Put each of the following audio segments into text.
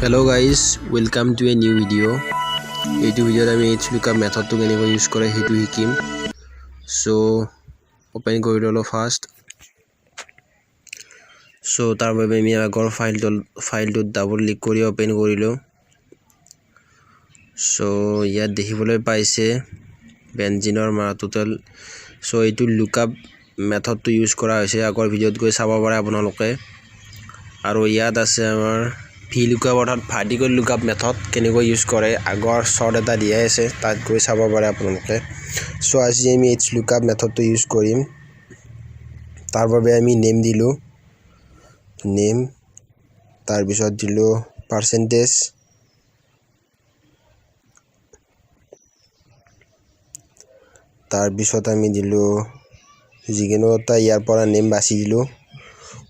Hello guys, welcome to a new video. এইটো ভিডিঅ'ত আমি HLOOK UP মেথডটো কেনেকৈ ইউজ কৰে সেইটো শিকিম। সো ওপেন কৰি ললো ফাৰ্ষ্ট। সো তাৰ বাবে আমি আগৰ ফাইলটো ডাবল ক্লিক কৰি ওপেন কৰিলো। সো ইয়াত দেখিবলৈ পাইছে বেনজিনৰ মাৰ টোটাল। সো এইটো লুকআপ মেথডটো ইউজ কৰা হৈছে। আগৰ ভিডিঅ'ত গৈ চাব পাৰে আপোনালোকে। আৰু ইয়াত আছে আমাৰ VLOOKUP অৰ্থাৎ ভাৰ্টিকেল লুকআপ মেথড কেনেকৈ ইউজ কৰে আগৰ শৰ্ট এটা দিয়া আছে, তাত গৈ চাব পাৰে আপোনালোকে। সো আজি আমি HLOOK মেথডটো ইউজ কৰিম। তাৰ বাবে আমি নেম দিলো, নেম, তাৰ পিছত দিলো পাৰ্চেন্টেজ, তাৰ পিছত আমি দিলো যিকোনো এটা ইয়াৰ পৰা নেম বাছি দিলো,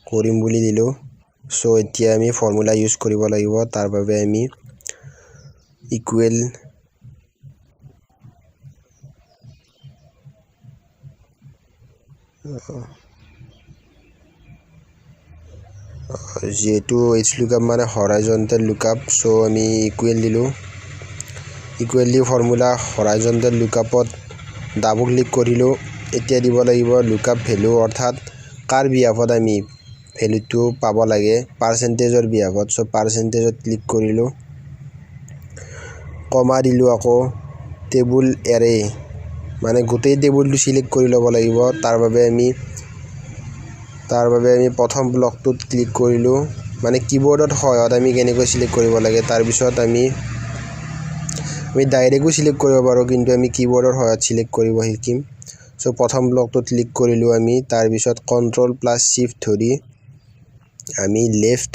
কৰিম বুলি দিলো। সো এতিয়া আমি ফৰ্মুলা ইউজ কৰিব লাগিব। তাৰ বাবে আমি ইকুৱেল যেহেতু HLOOK UP মানে হৰাইজন্টেল লুকআপ, সো আমি ইকুৱেল দিলো। ইকুৱেল দি ফৰ্মুলা হৰাইজন্টেল লুকআপত ডাবল ক্লিক কৰিলো। এতিয়া দিব লাগিব লুকআপ ভ্যালু, অৰ্থাৎ কাৰ বিহাফত আমি ভ্যালুটো পাব লাগে, পাৰ্চেন্টেজৰ বিহাফত। সো পাৰ্চেন্টেজত ক্লিক কৰিলো, কমা দিলো, আকৌ টেবুল এৰে মানে গোটেই টেবুলটো সিলেক্ট কৰি ল'ব লাগিব। তাৰ বাবে আমি প্ৰথম ব্লকটোত ক্লিক কৰিলো, মানে কিবোৰ্ডত সহায়ত আমি কেনেকৈ সিলেক্ট কৰিব লাগে। তাৰ পিছত আমি ডাইৰেক্টও সিলেক্ট কৰিব পাৰো, কিন্তু আমি কিবোৰ্ডৰ সহায়ত সিলেক্ট কৰিব শিকিম। সো প্ৰথম ব্লকটোত ক্লিক কৰিলো আমি। তাৰ পিছত Ctrl+Shift ধৰি আমি লেফট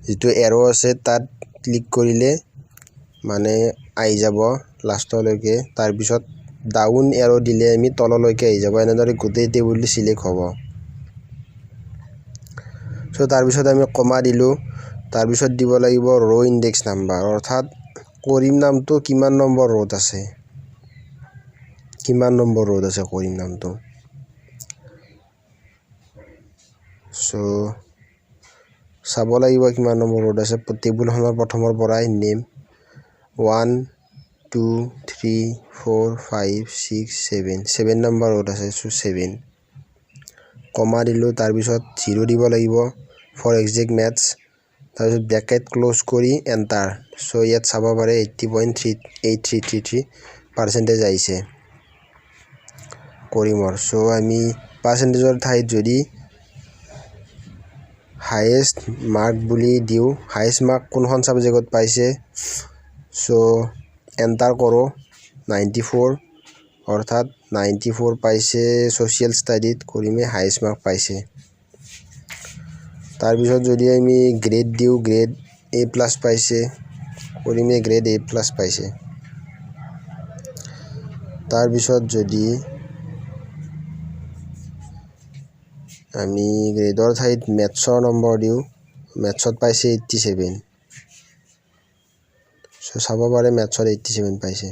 যেটো এৰো আছে তাত ক্লিক কৰিলে মানে আহি যাব লাষ্টলৈকে। তাৰ পিছত ডাউন এৰো দিলে আমি তললৈকে আহি যাব। এনেদৰে গোটেই টেবুলটো সিলেক্ট হ'ব। সো তাৰ পিছত আমি কমা দিলো। তাৰ পিছত দিব লাগিব ৰ ইনডেক্স নাম্বাৰ, অৰ্থাৎ কৰিম নামটো কিমান নম্বৰ ৰত আছে, কৰিম নামটো। সো চাব লাগিব কিমান নম্বৰ ৰত আছে। টেবুলখনৰ প্ৰথমৰ পৰাই নেম 1 2 3 4 5 6 7 নম্বৰ ৰত আছে। সো 7 কমা দিলো। তাৰ পিছত 0 দিব লাগিব ফৰ এক্সাক্ট মেথছ। তাৰ পিছত ব্ৰেকেট ক্লোজ কৰি এন্টাৰ। সো ইয়াত চাব পাৰে 80.8333% আহিছে কৰিমৰ। সো আমি পাৰ্চেন্টেজৰ ঠাইত যদি হাইয়েষ্ট মাৰ্ক বুলি দিও, হাইয়েষ্ট মাৰ্ক কোনখন সাবজেক্টত পাইছে, সো এন্টাৰ কৰো 94, অৰ্থাৎ 94 পাইছে সোশ্যাল ষ্টাডিত, কৰিমে হাইয়েষ্ট মাৰ্ক পাইছে। তাৰ পিছত যদি আমি গ্ৰেড দিও, গ্ৰেড A+ পাইছে, কৰিমে গ্ৰেড A+ পাইছে। তাৰ পিছত যদি আমি গ্ৰেডৰ ঠাইত মেথছৰ নম্বৰ দিও, মেথছত পাইছে 87। সো চাব পাৰে মেথছত 87 পাইছে।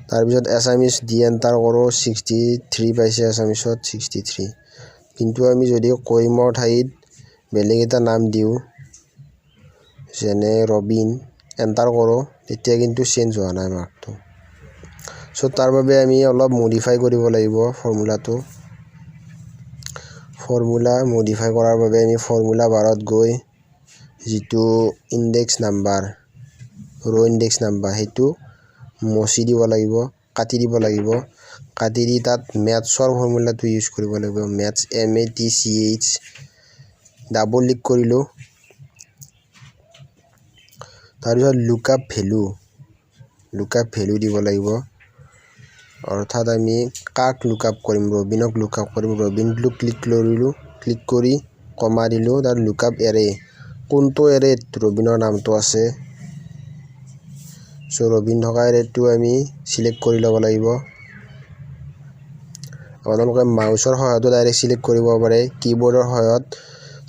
তাৰ পিছত এছামিছ দি এন্টাৰ কৰো, 63 পাইছে এছামিছত 63। কিন্তু আমি যদি কৰিমৰ ঠাইত বেলেগ এটা নাম দিও, যেনে ৰবিন, এন্টাৰ কৰো, তেতিয়া কিন্তু চেঞ্জ হোৱা নাই মাৰ্কটো। সো তাৰ বাবে আমি অলপ মডিফাই কৰিব লাগিব ফৰ্মুলাটো। ফৰ্মুলা মডিফাই কৰাৰ বাবে আমি ফৰ্মুলা বাৰত গৈ যেটো ইনডেক্স নাম্বাৰ, ৰ ইনডেক্স নাম্বাৰ, সেইটো মচি দিব লাগিব, কাটি দিব লাগিব। কাটি দি তাত মেথছৰ ফৰ্মুলাটো ইউজ কৰিব লাগিব, মেথছ MATCH। ডাবল ক্লিক কৰিলো। তাৰ পিছত লুকআপ ভ্যালু দিব লাগিব, অৰ্থাৎ আমি কাক লুকআপ কৰিম, ৰবিনক লুকআপ কৰিম। ৰবিনটো ক্লিক কৰিলো, ক্লিক কৰি কমা দিলো। তাৰ লুকআপ এৰে, কোনটো এৰেত ৰবিনৰ নামটো আছে, সো ৰবিন থকা এৰেটো আমি সিলেক্ট কৰি ল'ব লাগিব। আপোনালোকে মাউচৰ সহায়তো ডাইৰেক্ট সিলেক্ট কৰিব পাৰে। কিবোৰ্ডৰ সহায়ত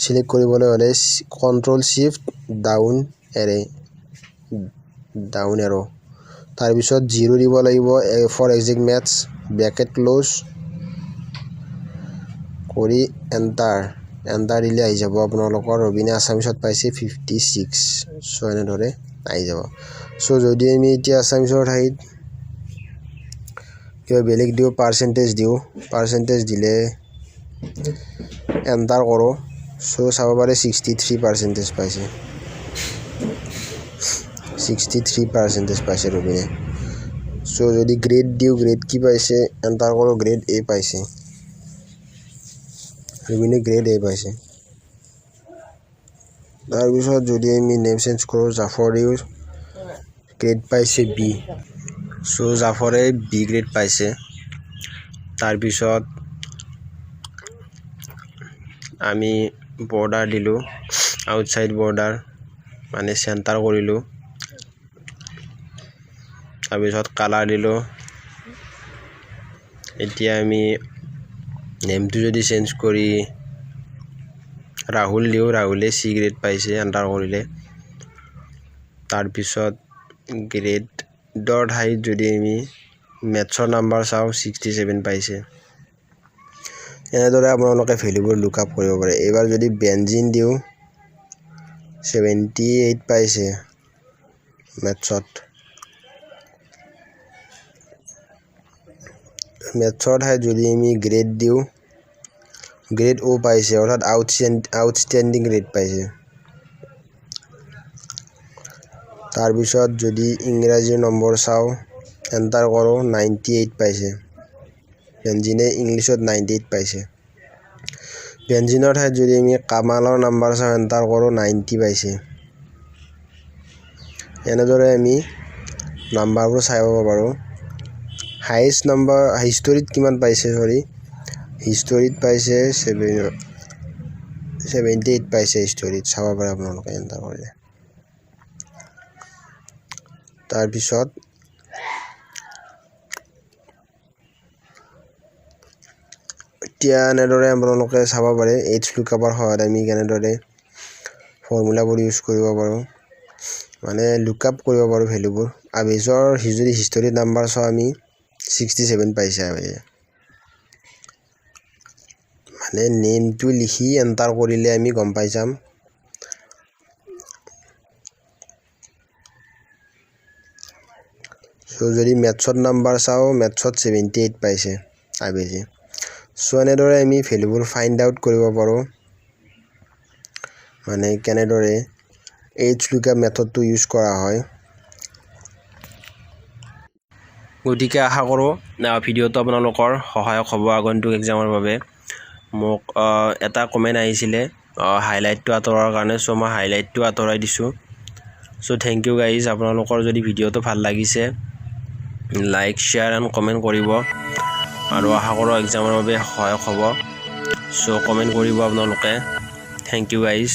সিলেক্ট কৰিবলৈ হ'লে Ctrl+Shift ডাউন এৰো। তাৰ পিছত 0 দিব লাগিব for exact maths, bracket close কৰি এন্টাৰ। এণ্টাৰ দিলে আহি যাব আপোনালোকৰ ৰবিনে আছামিছত পাইছে 56 সো এনেদৰে আহি যাব সো যদি আমি এতিয়া আছামিছৰ ঠাইত কিবা বেলেগ দিও পাৰ্চেন্টেজ দিলে এণ্টাৰ কৰো সো চাব পাৰে 63% পাইছে 63% পাইছে ৰবিনে সো যদি গ্ৰেড দিও গ্ৰেড কি পাইছে এণ্টাৰ কৰো গ্ৰেড এ পাইছে ৰবিনে গ্ৰেড এ পাইছে তাৰ পিছত যদি আমি নেম চেঞ্জ কৰো জাফৰ দিও গ্ৰেড পাইছে বি সো জাফৰে বি গ্ৰেড পাইছে তাৰ পিছত আমি বৰ্ডাৰ দিলো আউটসাইড বৰ্ডাৰ মানে সেন্টাৰ কৰিলো তাৰ পিছত কালাৰ দিলো এতিয়া আমি নেমটো যদি চেঞ্জ কৰি ৰাহুল দিও ৰাহুলে সি গ্ৰেড পাইছে এন্টাৰ কৰিলে তাৰ পিছত গ্ৰেড ডট হাইট যদি আমি মেথছৰ নাম্বাৰ চাও 67 পাইছে এনেদৰে আপোনালোকে ভ্যালুবোৰ লুক আপ কৰিব পাৰে এবাৰ যদি বেনজিন দিও 78 পাইছে মেথছৰ ঠাইত যদি আমি গ্ৰেড দিও গ্ৰেড ও পাইছে অৰ্থাৎ আউটস্ট্যান্ডিং গ্ৰেড পাইছে তাৰ পিছত যদি ইংৰাজী নম্বৰ চাও এন্টাৰ কৰো 98 পাইছে বেনজিনে ইংলিছত 98 পাইছে বেনজিনৰ ঠাইত যদি আমি কামালৰ নম্বৰ চাও এন্টাৰ কৰো 90 পাইছে এনেদৰে আমি নাম্বাৰবোৰ চাইব পাৰো হাইয়েস্ট নাম্বাৰ হিষ্টৰীত কিমান পাইছে হিষ্টৰীত পাইছে 78 পাইছে হিষ্টৰীত চাব পাৰে আপোনালোকে এন্টাৰ কৰিলে তাৰ পিছত এতিয়া এনেদৰে আপোনালোকে চাব পাৰে HLOOK upৰ সহায়ত আমি কেনেদৰে ফৰ্মুলাবোৰ ইউজ কৰিব পাৰো মানে লুক আপ কৰিব পাৰো ভ্যালুবোৰ আবেজৰ যদি হিষ্টৰী নাম্বাৰ চাও আমি 67 পাইছে মানে নেমটো লিখি এন্টাৰ কৰিলে আমি গম পাই যাম সো যদি মেথছৰ নাম্বাৰ চাও মেথছত 78 পাইছে আবেজে সো এনেদৰে আমি ভ্যালুবোৰ ফাইন্ড আউট কৰিব পাৰো মানে কেনেদৰে HLOOK up মেথডটো ইউজ কৰা হয় গতিকে আশা কৰো ভিডিওটো আপোনালোকৰ সহায়ক হ'ব আগন্তুক এক্সামৰ বাবে মোক এটা কমেন্ট আহিছিলে হাইলাইটটো আতৰাৰ কাৰণে সো মই হাইলাইটটো আতৰাই দিছো সো থ্যাংক ইউ গাইজ আপোনালোকৰ যদি ভিডিওটো ভাল লাগিছে লাইক শেয়াৰ এণ্ড কমেন্ট কৰিব আৰু আশা কৰো এক্সামৰ বাবে সহায়ক হ'ব সো কমেন্ট কৰিব আপোনালোকে থ্যাংক ইউ গাইজ